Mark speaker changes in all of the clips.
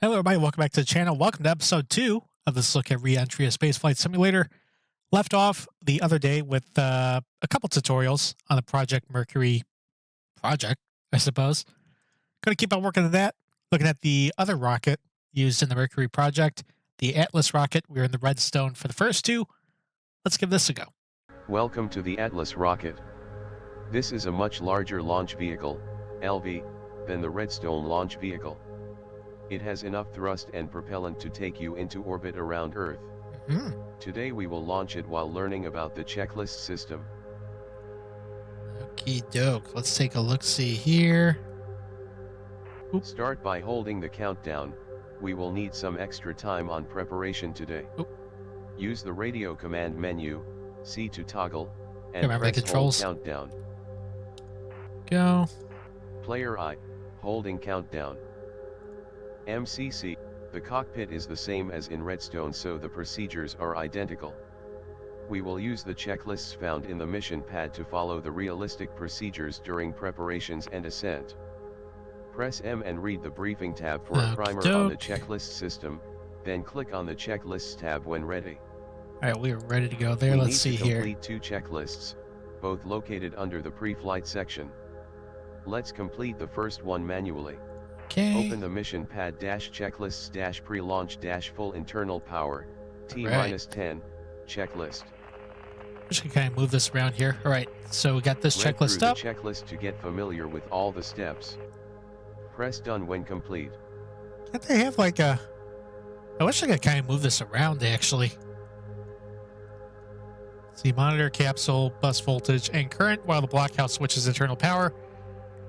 Speaker 1: Hello, everybody. Welcome back to the channel. Welcome to episode 2 of this look at Reentry, a spaceflight simulator. Left off the other day with a couple tutorials on the project Mercury Project, I suppose. Going to keep on working on that. Looking at the other rocket used in the Mercury Project, the Atlas rocket. We were in the Redstone for the first two. Let's give this a go.
Speaker 2: Welcome to the Atlas rocket. This is a much larger launch vehicle, LV, than the Redstone launch vehicle. It has enough thrust and propellant to take you into orbit around Earth. Today we will launch it while learning about the checklist system.
Speaker 1: Okie doke. Let's take a look-see here. Oop.
Speaker 2: Start by holding the countdown. We will need some extra time on preparation today.
Speaker 1: Oop.
Speaker 2: Use the radio command menu, C to toggle, and
Speaker 1: Remember the
Speaker 2: press
Speaker 1: controls.
Speaker 2: hold countdown.
Speaker 1: Go.
Speaker 2: Player I, holding countdown. MCC, the cockpit is the same as in Redstone, so the procedures are identical. We will use the checklists found in the mission pad to follow the realistic procedures during preparations and ascent. Press M and read the briefing tab for a primer on the checklist system, then click on the checklists tab when ready.
Speaker 1: Alright, we are ready to go there. Let's see here.
Speaker 2: We need to complete 2 checklists, both located under the pre-flight section. Let's complete the first one manually.
Speaker 1: Okay.
Speaker 2: Open the mission pad -checklists pre-launch full internal power, T-10, checklist.
Speaker 1: Just gonna kind of move this around here. All right, so we got this
Speaker 2: Read
Speaker 1: checklist
Speaker 2: through
Speaker 1: up.
Speaker 2: the checklist to get familiar with all the steps. Press done when complete.
Speaker 1: Can't they have like a... I wish I could kind of move this around actually. See, monitor capsule, bus voltage, and current while the blockhouse switches internal power.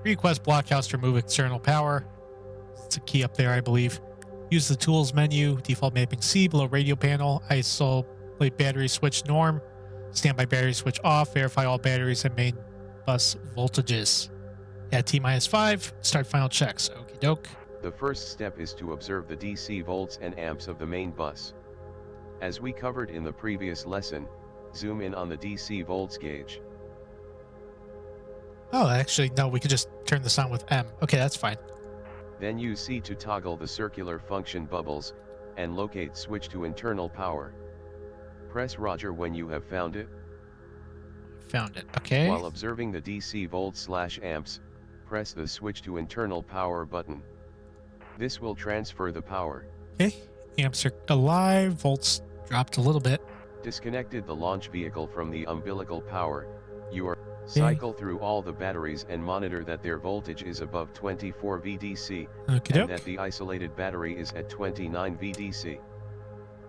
Speaker 1: Request blockhouse to remove external power. It's a key up there, I believe. Use the tools menu, default mapping C, below radio panel, isolate battery switch norm, standby battery switch off, verify all batteries and main bus voltages. At T-5, start final checks. Okie doke.
Speaker 2: The first step is to observe the DC volts and amps of the main bus. As we covered in the previous lesson, zoom in on the DC volts gauge.
Speaker 1: Oh, actually, no, we could just turn this on with M. Okay, that's fine.
Speaker 2: Then use C to toggle the circular function bubbles, and locate switch to internal power. Press Roger when you have found it.
Speaker 1: Found it. Okay.
Speaker 2: While observing the DC volts/amps, press the switch to internal power button. This will transfer the power.
Speaker 1: Okay. Amps are alive. Volts dropped a little bit.
Speaker 2: Disconnected the launch vehicle from the umbilical power. You are cycle through all the batteries and monitor that their voltage is above 24 VDC, and that the isolated battery is at 29 VDC.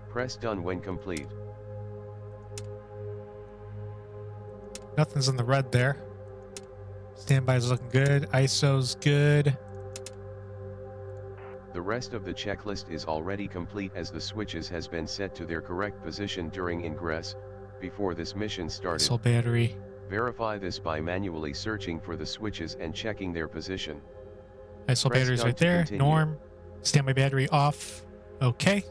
Speaker 2: Press done when complete.
Speaker 1: Nothing's in the red there. Standby's looking good. ISO's good.
Speaker 2: The rest of the checklist is already complete as the switches has been set to their correct position during ingress, before this mission started.
Speaker 1: ISO battery.
Speaker 2: Verify this by manually searching for the switches and checking their position.
Speaker 1: ISO
Speaker 2: Press
Speaker 1: battery's
Speaker 2: done
Speaker 1: right
Speaker 2: to
Speaker 1: there.
Speaker 2: continue.
Speaker 1: Norm. Standby battery off. Okay.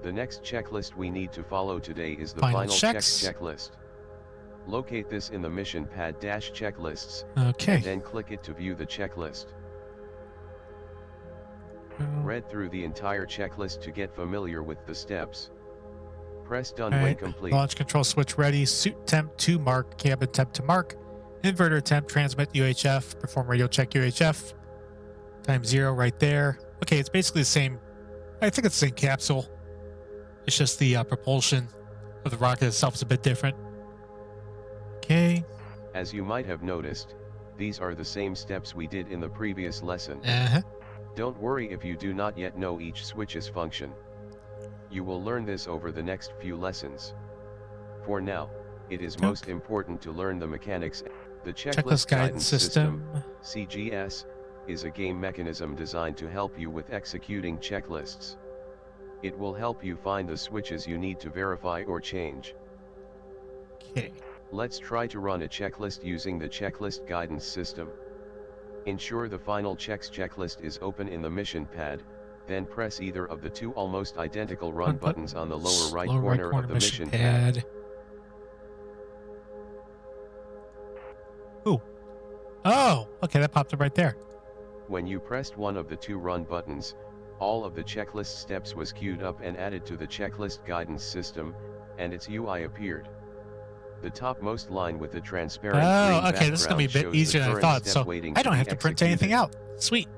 Speaker 2: The next checklist we need to follow today is the
Speaker 1: Final
Speaker 2: final
Speaker 1: checks.
Speaker 2: checks checklist. Locate this in the mission pad -checklists,
Speaker 1: Okay.
Speaker 2: and then click it to view the checklist. Read through the entire checklist to get familiar with the steps. Press done when complete.
Speaker 1: Launch control switch ready. Suit temp to mark. Cabin temp to mark. Inverter temp. Transmit UHF. Perform radio check UHF. Time 0 right there. Okay, it's basically the same. I think it's the same capsule. It's just the propulsion of the rocket itself is a bit different. Okay.
Speaker 2: As you might have noticed, these are the same steps we did in the previous lesson. Don't worry if you do not yet know each switch's function. You will learn this over the next few lessons. For now, it is most important to learn the mechanics. The Checklist Guidance System, CGS, is a game mechanism designed to help you with executing checklists. It will help you find the switches you need to verify or change.
Speaker 1: Okay.
Speaker 2: Let's try to run a checklist using the Checklist Guidance System. Ensure the final checks checklist is open in the mission pad, then press either of the 2 almost identical run buttons on the lower right corner of the mission pad.
Speaker 1: Ooh. Oh, okay, that popped up right there.
Speaker 2: When you pressed one of the 2 run buttons, All of the checklist steps was queued up and added to the checklist guidance system, and its UI appeared. The topmost line with the transparent green
Speaker 1: okay, this is going to be a bit easier than I thought, so I don't have to print anything out. Sweet.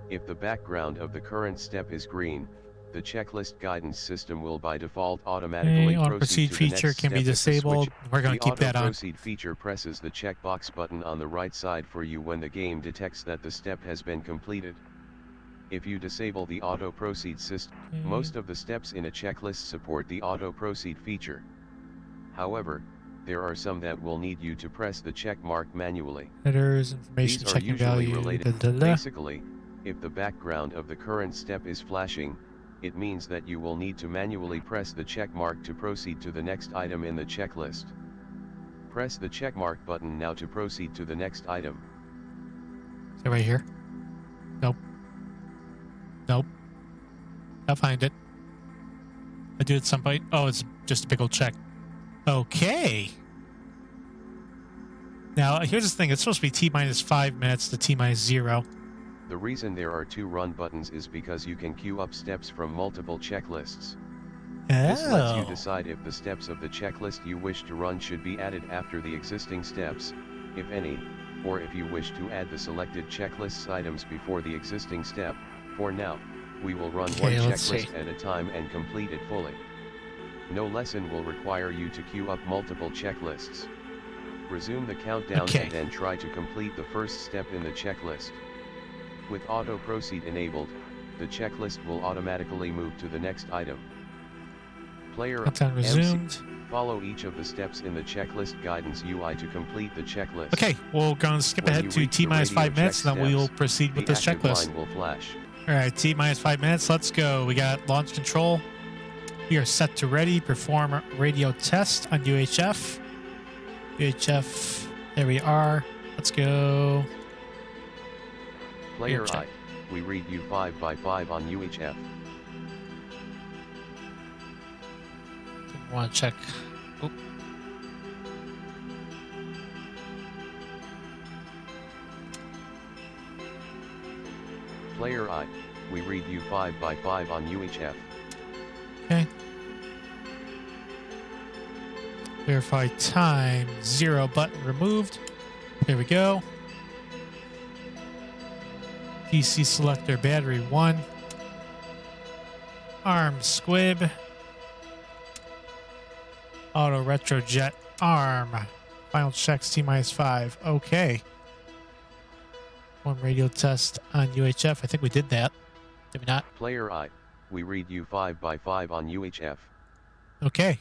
Speaker 2: If the background of the current step is green, the checklist guidance system will by default automatically proceed to the next
Speaker 1: feature can be disabled. We're going to keep that on.
Speaker 2: The auto-proceed feature presses the checkbox button on the right side for you when the game detects that the step has been completed. If you disable the auto-proceed system, most of the steps in a checklist support the auto-proceed feature. However, there are some that will need you to press the check mark manually.
Speaker 1: Headers, information,
Speaker 2: These are
Speaker 1: checking
Speaker 2: usually
Speaker 1: value.
Speaker 2: related. Basically, if the background of the current step is flashing, it means that you will need to manually press the check mark to proceed to the next item in the checklist. Press the check mark button now to proceed to the next item.
Speaker 1: Is it right here? Nope. Nope. I'll find it. I do it at some point. Oh, it's just a big old check. Okay. Now, here's the thing. It's supposed to be T-minus 5 minutes to T-minus 0.
Speaker 2: The reason there are 2 run buttons is because you can queue up steps from multiple checklists. This lets you decide if the steps of the checklist you wish to run should be added after the existing steps, if any, or if you wish to add the selected checklist's items before the existing step. For now, we will run one checklist at a time and complete it fully. No lesson will require you to queue up multiple checklists. Resume the countdown and then try to complete the first step in the checklist. With auto proceed enabled, the checklist will automatically move to the next item. Player
Speaker 1: resumed.
Speaker 2: Follow each of the steps in the checklist guidance UI to complete the checklist.
Speaker 1: Okay, we'll go and skip ahead to T-minus 5 minutes, and then we will proceed with this checklist.
Speaker 2: Line will flash.
Speaker 1: All right, T-minus 5 minutes. Let's go. We got launch control. We are set to ready. Perform radio test on UHF. UHF. There we are. Let's go.
Speaker 2: Player I. We read you 5 by 5 on UHF.
Speaker 1: Want to check. Oop.
Speaker 2: Player I. We read you 5 by 5 on UHF.
Speaker 1: Okay. Verify time. 0 button removed. Here we go. DC selector battery 1. Arm squib. Auto retrojet arm. Final checks T-minus 5. Okay. One radio test on UHF. I think we did that. Did we not?
Speaker 2: Player I. We read you 5 by 5 on UHF.
Speaker 1: Okay.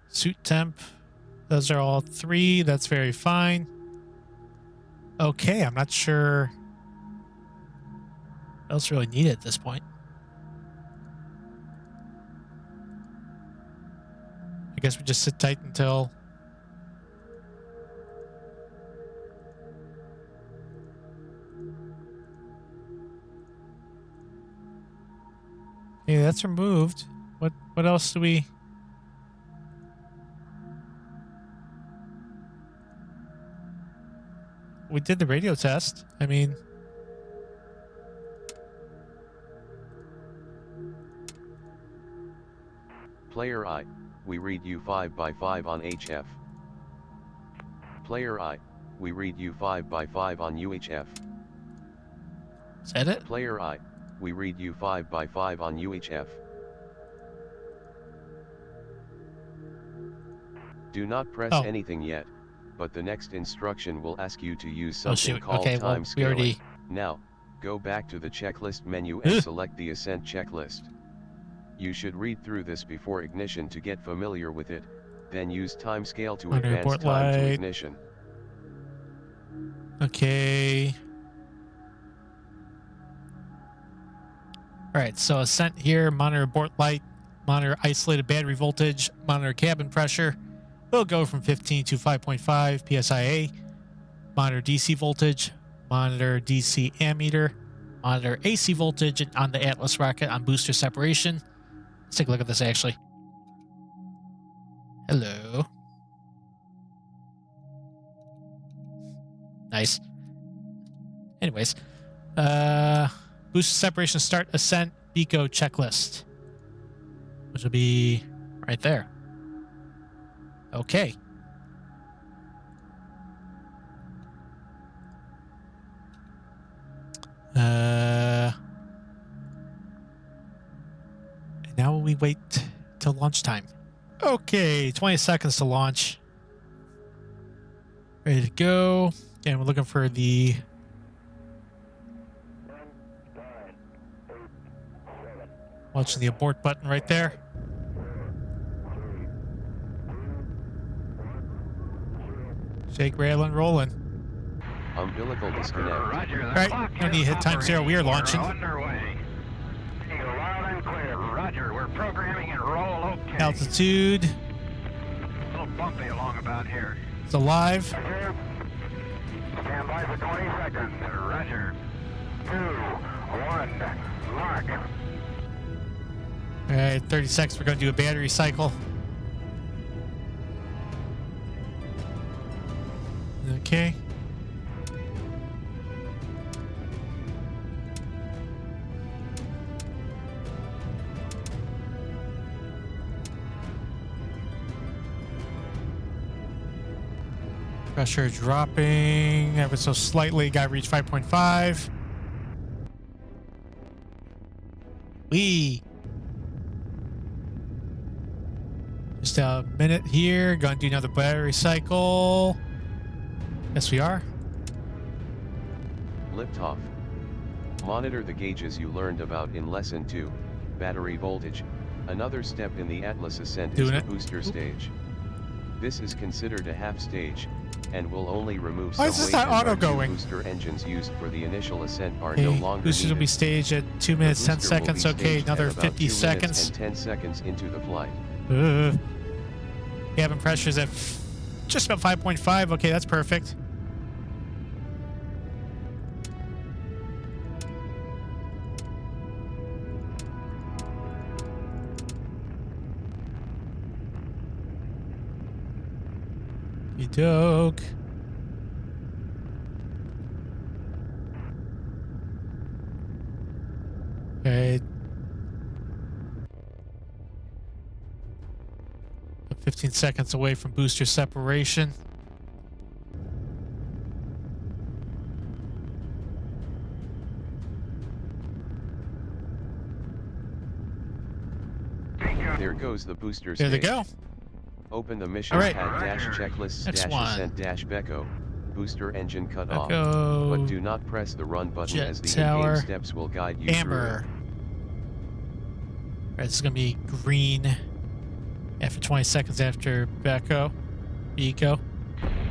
Speaker 1: Suit temp. Those are all 3. That's very fine. Okay, I'm not sure what else really needed at this point. I guess we just sit tight until... Okay, that's removed. What else do we... We did the radio test. I mean...
Speaker 2: Player I. We read you 5 by 5 on HF. Player I. We read you 5 by 5 on UHF.
Speaker 1: Is that it?
Speaker 2: Player I. We read you 5 by 5 on UHF. Do not press anything yet, but the next instruction will ask you to use something called time scaling. Now, go back to the checklist menu and select the ascent checklist. You should read through this before ignition to get familiar with it, then use time scale to advance time to ignition.
Speaker 1: Okay. Alright, so ascent here, monitor abort light, monitor isolated battery voltage, monitor cabin pressure. We'll go from 15 to 5.5 psia. Monitor DC voltage, monitor DC ammeter, monitor AC voltage on the Atlas rocket on booster separation. Let's take a look at this actually. Hello. Nice. Anyways, boost separation start ascent eco checklist, which will be right there. Okay. And now we wait till launch time. Okay, 20 seconds to launch. Ready to go. And we're looking for the watching the abort button right there. Shake, railing, rolling.
Speaker 2: Umbilical disconnect.
Speaker 3: Roger,
Speaker 1: All right, no need to hit time 0. We are launching.
Speaker 3: Underway. Loud and clear. Roger, we're programming and roll okay.
Speaker 1: Altitude.
Speaker 3: A little bumpy along about here.
Speaker 1: It's alive.
Speaker 3: Stand by for 20 seconds. Roger. 2, 1, mark.
Speaker 1: All right, 30 seconds. We're going to do a battery cycle. Okay. Pressure dropping ever so slightly. Got to reach 5.5. Wee. Just a minute here. Gonna do another battery cycle. Yes, we are.
Speaker 2: Liftoff. Monitor the gauges you learned about in Lesson 2, battery voltage. Another step in the Atlas ascent is the booster stage. This is considered a half stage, and will only remove some weight.
Speaker 1: Why is this not auto going?
Speaker 2: Booster engines used for the initial ascent are no longer
Speaker 1: boosters
Speaker 2: needed.
Speaker 1: will be staged at 2 minutes, 10 seconds. Okay, another 50 seconds.
Speaker 2: And 10 seconds into the flight.
Speaker 1: Cabin pressure's at just about 5.5. Okay, that's perfect. Doke. Okay. 15 seconds away from booster separation.
Speaker 2: There goes the booster
Speaker 1: There
Speaker 2: stage.
Speaker 1: they go.
Speaker 2: Open the mission pad dash checklist dash ascent dash Becco. Booster engine cut off. But do not press the run button as the in-game steps will guide you
Speaker 1: Amber.
Speaker 2: through.
Speaker 1: Alright, this is gonna be green after 20 seconds after Becco. Eco.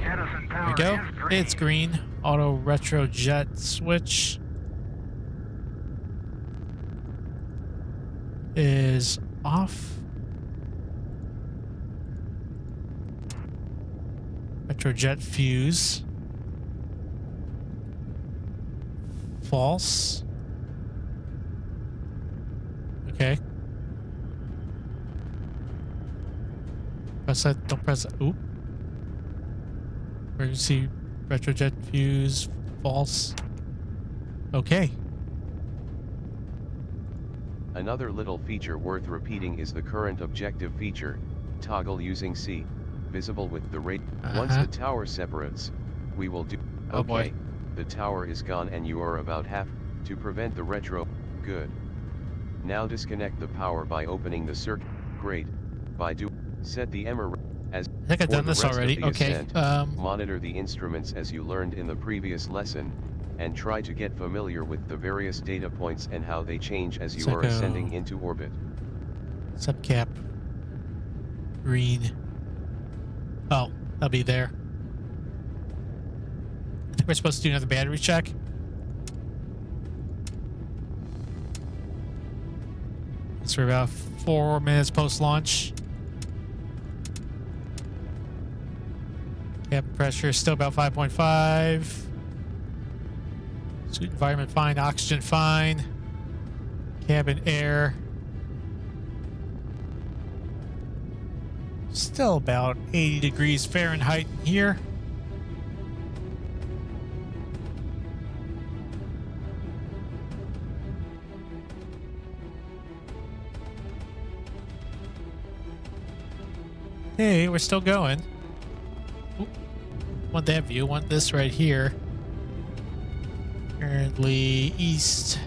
Speaker 1: There we go. It's green. Auto retro jet switch is off. Retrojet fuse. False. Okay. Press that. Don't press that. Oop. Emergency retrojet fuse. False. Okay.
Speaker 2: Another little feature worth repeating is the current objective feature. Toggle using C. Visible with the rate. Once the tower separates, we will do.
Speaker 1: Oh boy.
Speaker 2: The tower is gone and you are about half. To prevent the retro. Good. Now disconnect the power by opening the circuit. Great. By set the emmer as.
Speaker 1: I think I've done this already. Okay.
Speaker 2: Ascent, monitor the instruments as you learned in the previous lesson, and try to get familiar with the various data points and how they change as you are ascending into orbit.
Speaker 1: Subcap. Green. Oh, I'll be there. I think we're supposed to do another battery check. So we're about 4 minutes post-launch. Cabin pressure is still about 5.5. Suit environment fine, oxygen fine. Cabin air. Still about 80 degrees Fahrenheit in here. Hey, we're still going. Oop. Want that view. Want this right here. Currently east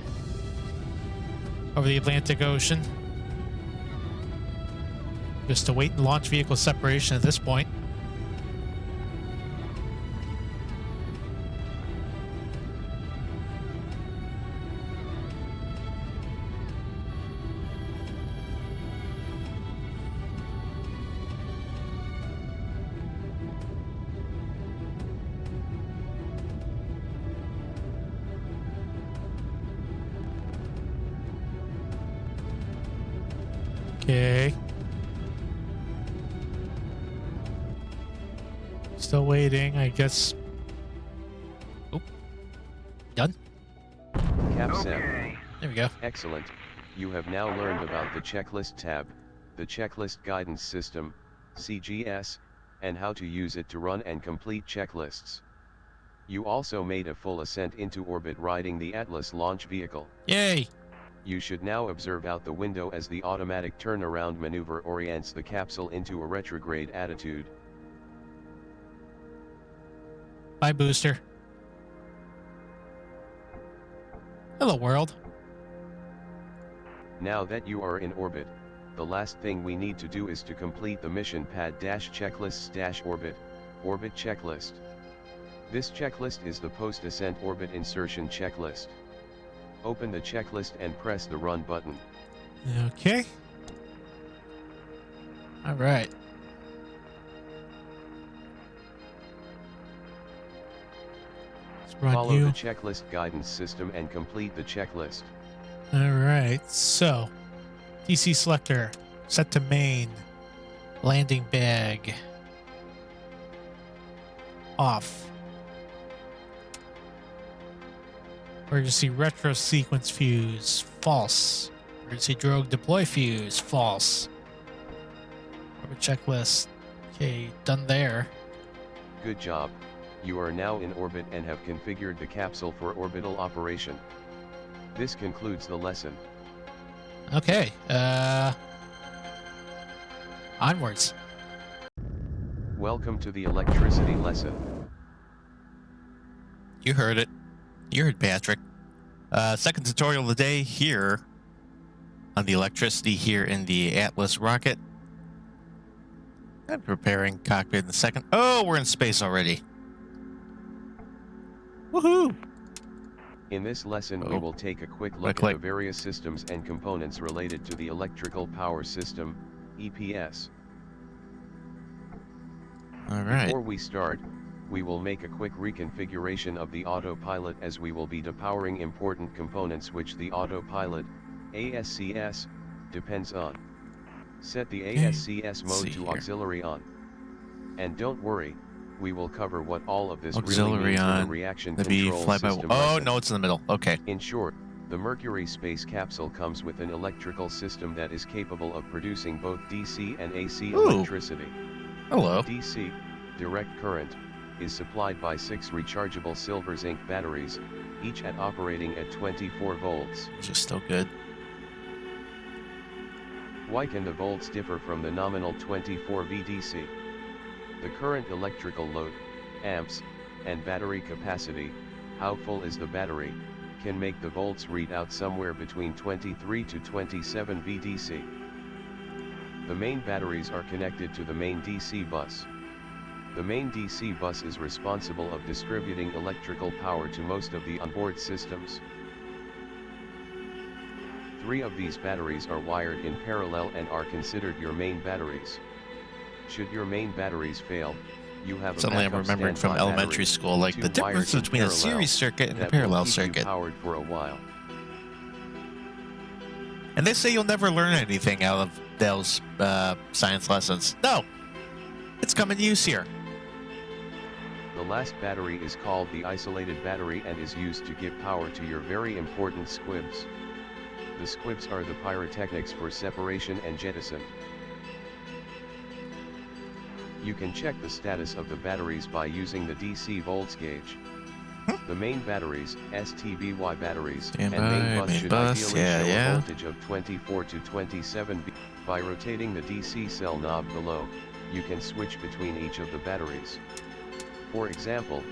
Speaker 1: over the Atlantic Ocean. Just awaiting launch vehicle separation at this point. Okay. Still waiting, I guess. Oh. Done?
Speaker 2: Capsem.
Speaker 3: Okay.
Speaker 1: There we go.
Speaker 2: Excellent. You have now learned about the Checklist tab, the Checklist Guidance System, CGS, and how to use it to run and complete checklists. You also made a full ascent into orbit riding the Atlas launch vehicle.
Speaker 1: Yay!
Speaker 2: You should now observe out the window as the automatic turnaround maneuver orients the capsule into a retrograde attitude.
Speaker 1: Bye, booster. Hello, world.
Speaker 2: Now that you are in orbit, the last thing we need to do is to complete the mission pad-checklists-orbit, orbit checklist. This checklist is the post-ascent orbit insertion checklist. Open the checklist and press the Run button.
Speaker 1: Okay. All right. Let's run
Speaker 2: Follow
Speaker 1: you.
Speaker 2: the checklist guidance system and complete the checklist.
Speaker 1: All right. So, DC selector set to main. Landing bag off. Emergency retro sequence fuse, false. Emergency drogue deploy fuse, false. Orbit checklist, okay, done there.
Speaker 2: Good job. You are now in orbit and have configured the capsule for orbital operation. This concludes the lesson.
Speaker 1: Okay, onwards.
Speaker 2: Welcome to the electricity lesson.
Speaker 4: You heard it. You heard Patrick. Second tutorial of the day here on the electricity here in the Atlas rocket. I'm preparing cockpit in a second. Oh, we're in space already. Woohoo!
Speaker 2: In this lesson we will take a quick look at the various systems and components related to the electrical power system, EPS.
Speaker 4: All right.
Speaker 2: Before we start, we will make a quick reconfiguration of the autopilot as we will be depowering important components which the autopilot, ASCS, depends on. Set the ASCS mode to auxiliary on. And don't worry, we will cover what all of this
Speaker 4: Auxiliary
Speaker 2: really means in
Speaker 4: on.
Speaker 2: the reaction
Speaker 4: That'd be
Speaker 2: control
Speaker 4: fly by.
Speaker 2: system
Speaker 4: Oh,
Speaker 2: lesson.
Speaker 4: no, it's in the middle. Okay.
Speaker 2: In short, the Mercury space capsule comes with an electrical system that is capable of producing both DC and AC electricity.
Speaker 4: Hello.
Speaker 2: DC, direct current, is supplied by 6 rechargeable silver zinc batteries, each operating at 24 volts.
Speaker 4: Which is still good.
Speaker 2: Why can the volts differ from the nominal 24 VDC? The current electrical load, amps, and battery capacity, how full is the battery, can make the volts read out somewhere between 23 to 27 VDC. The main batteries are connected to the main DC bus. The main DC bus is responsible of distributing electrical power to most of the onboard systems. 3 of these batteries are wired in parallel and are considered your main batteries. Should your main batteries fail, you have
Speaker 4: Suddenly
Speaker 2: a
Speaker 4: I'm
Speaker 2: backup
Speaker 4: remembering from
Speaker 2: standby
Speaker 4: elementary
Speaker 2: battery,
Speaker 4: school, like
Speaker 2: 2
Speaker 4: the difference
Speaker 2: wired in
Speaker 4: between a
Speaker 2: parallel
Speaker 4: series circuit and a
Speaker 2: that will
Speaker 4: parallel
Speaker 2: keep
Speaker 4: circuit.
Speaker 2: you powered for a while.
Speaker 4: And they say you'll never learn anything out of those science lessons. No, it's come in use here.
Speaker 2: The last battery is called the isolated battery and is used to give power to your very important squibs. The squibs are the pyrotechnics for separation and jettison. You can check the status of the batteries by using the DC volts gauge. The main batteries, STBY batteries, and main bus should ideally show a voltage of 24 to 27 by rotating the DC cell knob below. you can switch between each of the batteries. For example,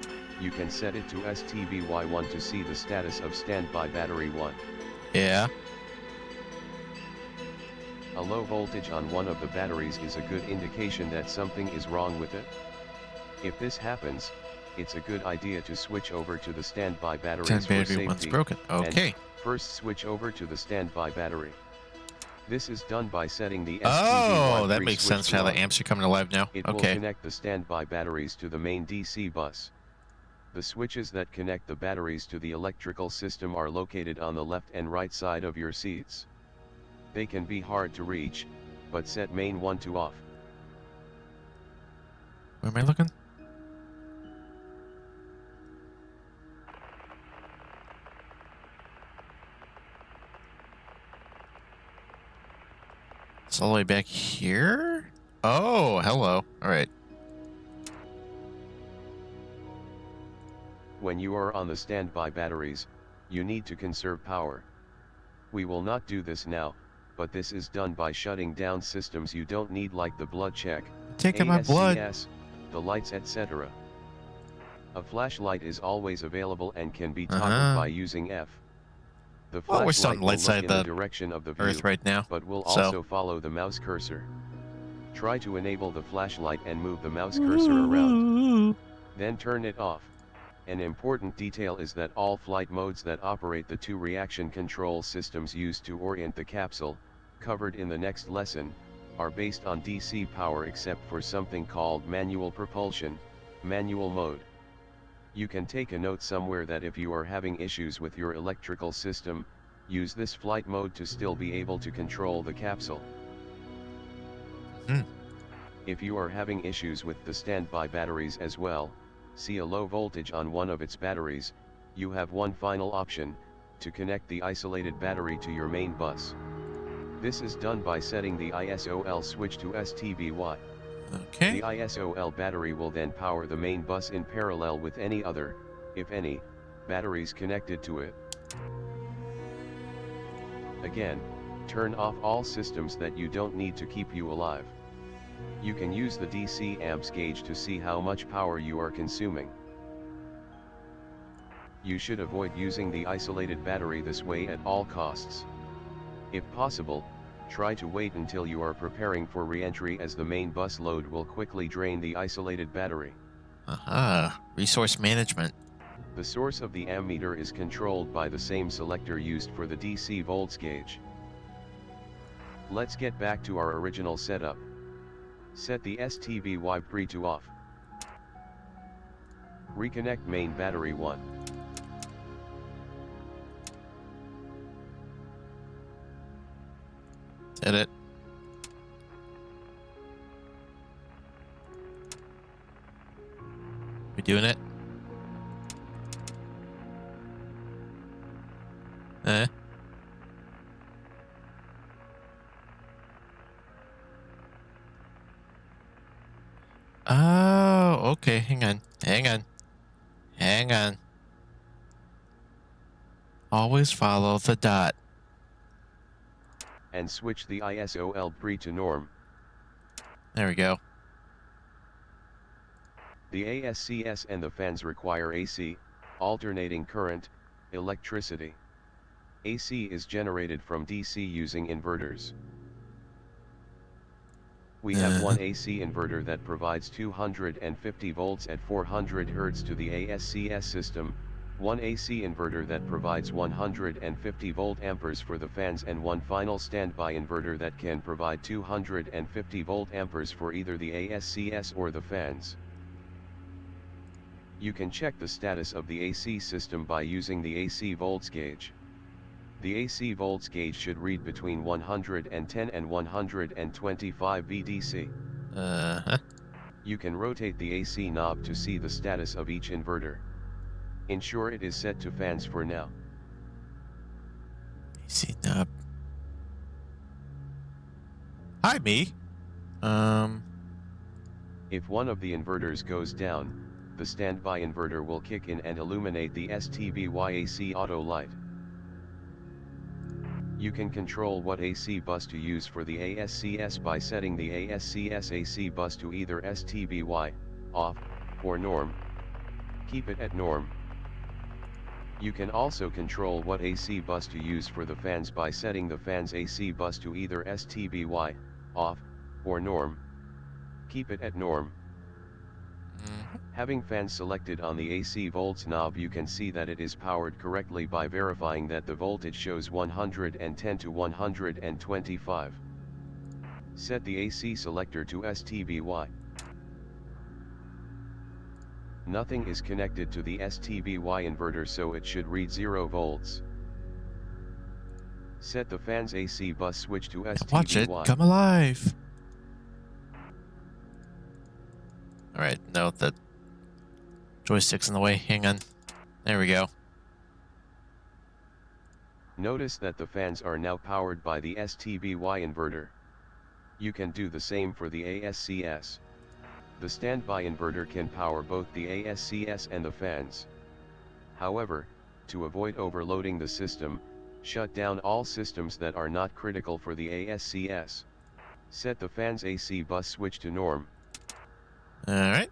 Speaker 2: you can set it to STBY1 to see the status of standby battery 1.
Speaker 4: Yeah.
Speaker 2: A low voltage on one of the batteries is a good indication that something is wrong with it. If this happens, it's a good idea to switch over to the standby batteries for
Speaker 4: Battery
Speaker 2: safety.
Speaker 4: one's broken. Okay.
Speaker 2: And first switch over to the standby battery. This is done by setting the
Speaker 4: Oh, that
Speaker 2: STBY3
Speaker 4: makes
Speaker 2: switch
Speaker 4: sense
Speaker 2: to
Speaker 4: how the
Speaker 2: on.
Speaker 4: amps are coming alive now.
Speaker 2: It will
Speaker 4: Okay.
Speaker 2: connect the standby batteries to the main DC bus. The switches that connect the batteries to the electrical system are located on the left and right side of your seats. They can be hard to reach, but set main 1 to off.
Speaker 4: Where am I looking? It's all the way back here? Oh, hello. All right.
Speaker 2: When you are on the standby batteries, you need to conserve power. We will not do this now, but this is done by shutting down systems you don't need, like the blood check,
Speaker 4: Taking my blood.
Speaker 2: ASCS, the lights, etc. A flashlight is always available and can be toggled by using F. The
Speaker 4: Well, we're still
Speaker 2: flashlight
Speaker 4: on the
Speaker 2: will
Speaker 4: light
Speaker 2: look
Speaker 4: side
Speaker 2: in
Speaker 4: of
Speaker 2: the
Speaker 4: the
Speaker 2: direction of the view,
Speaker 4: Earth right now.
Speaker 2: but will
Speaker 4: so-
Speaker 2: also follow the mouse cursor. Try to enable the flashlight and move the mouse cursor around. Then turn it off. An important detail is that all flight modes that operate the 2 reaction control systems used to orient the capsule, covered in the next lesson, are based on DC power except for something called manual propulsion, manual mode. You can take a note somewhere that if you are having issues with your electrical system, use this flight mode to still be able to control the capsule. If you are having issues with the standby batteries as well, see a low voltage on one of its batteries, you have one final option, to connect the isolated battery to your main bus. This is done by setting the ISOL switch to STBY.
Speaker 4: Okay.
Speaker 2: The ISOL battery will then power the main bus in parallel with any other, if any, batteries connected to it. Again, turn off all systems that you don't need to keep you alive. You can use the DC amps gauge to see how much power you are consuming. You should avoid using the isolated battery this way at all costs. If possible, try to wait until you are preparing for reentry, as the main bus load will quickly drain the isolated battery.
Speaker 4: Aha. Resource management.
Speaker 2: The source of the ammeter is controlled by the same selector used for the DC volts gauge. Let's get back to our original setup. Set the STBY pre to off. Reconnect main battery 1.
Speaker 4: Set it. We doing it? Oh, okay. Hang on. Hang on. Always follow the dot.
Speaker 2: And switch the ISOL pre to norm.
Speaker 4: There we go.
Speaker 2: The ASCS and the fans require AC, alternating current, electricity. AC is generated from DC using inverters. We have one AC inverter that provides 250 volts at 400 Hz to the ASCS system, one AC inverter that provides 150 volt amperes for the fans, and one final standby inverter that can provide 250 volt amperes for either the ASCS or the fans. You can check the status of the AC system by using the AC volts gauge. The AC volts gauge should read between 110 and 125 VDC. You can rotate the AC knob to see the status of each inverter. Ensure it is set to fans for now.
Speaker 4: AC knob. Hi, me.
Speaker 2: If one of the inverters goes down, the standby inverter will kick in and illuminate the STBY AC auto light. You can control what AC bus to use for the ASCS by setting the ASCS AC bus to either STBY, off, or norm. Keep it at norm. You can also control what AC bus to use for the fans by setting the fans AC bus to either STBY, off, or norm. Keep it at norm. Having fans selected on the AC volts knob, you can see that it is powered correctly by verifying that the voltage shows 110 to 125. Set the AC selector to STBY. Nothing is connected to the STBY inverter, so it should read 0 volts. Set the fans AC bus switch to STBY.
Speaker 4: Watch it come alive. Alright, no, the joystick's in the way. Hang on. There we go.
Speaker 2: Notice that the fans are now powered by the STBY inverter. You can do the same for the ASCS. The standby inverter can power both the ASCS and the fans. However, to avoid overloading the system, shut down all systems that are not critical for the ASCS. Set the fans AC bus switch to norm.
Speaker 4: Alright.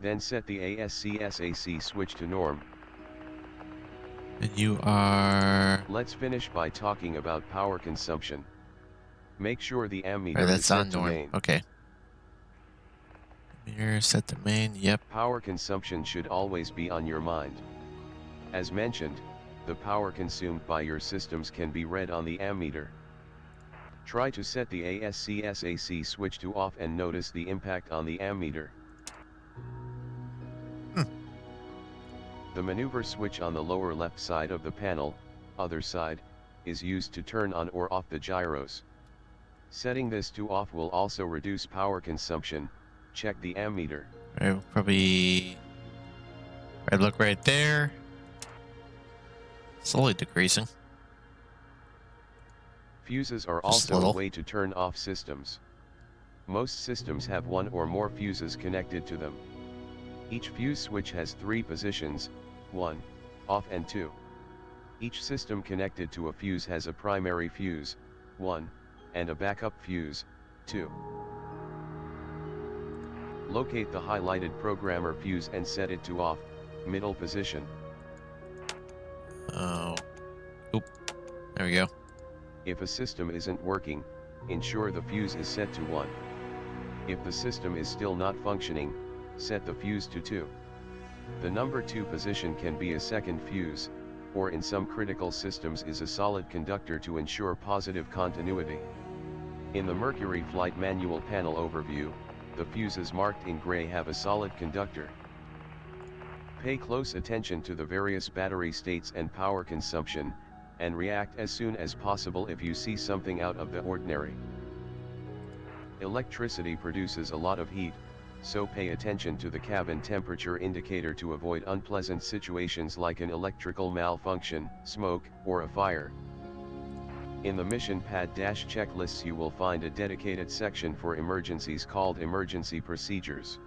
Speaker 2: Then set the ASCS AC switch to norm.
Speaker 4: And you are...
Speaker 2: Let's finish by talking about power consumption. Make sure the ammeter
Speaker 4: Right,
Speaker 2: is
Speaker 4: that's on
Speaker 2: set to
Speaker 4: norm.
Speaker 2: main.
Speaker 4: Okay. Mirror set to main, yep.
Speaker 2: Power consumption should always be on your mind. As mentioned, the power consumed by your systems can be read on the ammeter. Try to set the ASCS AC switch to off and notice the impact on the ammeter. The maneuver switch on the lower left side of the panel, other side, is used to turn on or off the gyros. Setting this to off will also reduce power consumption. Check the ammeter.
Speaker 4: Right, we'll probably... Right, look right there. Slowly decreasing.
Speaker 2: Fuses are
Speaker 4: Just a
Speaker 2: also a
Speaker 4: little.
Speaker 2: way to turn off systems. Most systems have one or more fuses connected to them. Each fuse switch has 3 positions, 1, off and 2. Each system connected to a fuse has a primary fuse, 1, and a backup fuse, 2. Locate the highlighted programmer fuse and set it to off, middle position.
Speaker 4: Oh. Oop. There we go.
Speaker 2: If a system isn't working, ensure the fuse is set to 1. If the system is still not functioning, set the fuse to 2. The number 2 position can be a second fuse, or in some critical systems is a solid conductor to ensure positive continuity. In the Mercury flight manual panel overview, the fuses marked in gray have a solid conductor. Pay close attention to the various battery states and power consumption, and react as soon as possible if you see something out of the ordinary. Electricity produces a lot of heat, so pay attention to the cabin temperature indicator to avoid unpleasant situations like an electrical malfunction, smoke, or a fire. In the mission pad checklists you will find a dedicated section for emergencies called Emergency Procedures.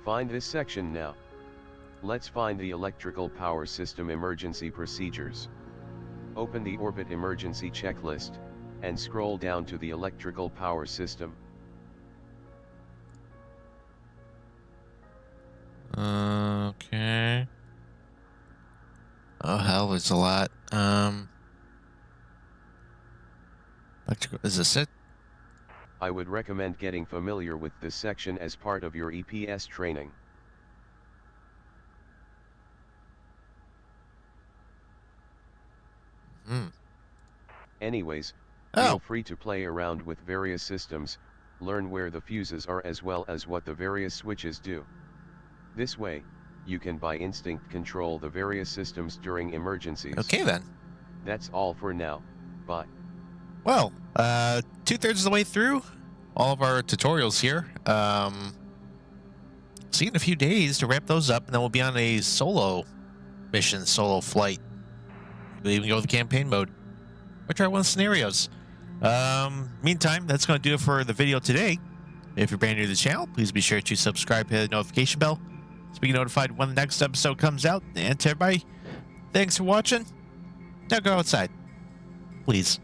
Speaker 2: Find this section now. Let's find the Electrical Power System Emergency Procedures. Open the Orbit Emergency Checklist, and scroll down to the Electrical Power System.
Speaker 4: Okay. Oh hell, there's a lot. Electrical, is this it?
Speaker 2: I would recommend getting familiar with this section as part of your EPS training. Anyways, feel free to play around with various systems, learn where the fuses are as well as what the various switches do. This way, you can by instinct control the various systems during emergencies.
Speaker 4: Okay then.
Speaker 2: That's all for now. Bye.
Speaker 4: Well, 2/3 of the way through all of our tutorials here. See you in a few days to wrap those up, and then we'll be on a solo mission, solo flight. We'll even go with campaign mode. We'll try one of the scenarios. Meantime, that's going to do it for the video today. If you're brand new to the channel, please be sure to subscribe, hit the notification bell to be notified when the next episode comes out. And to everybody, thanks for watching. Now go outside. please.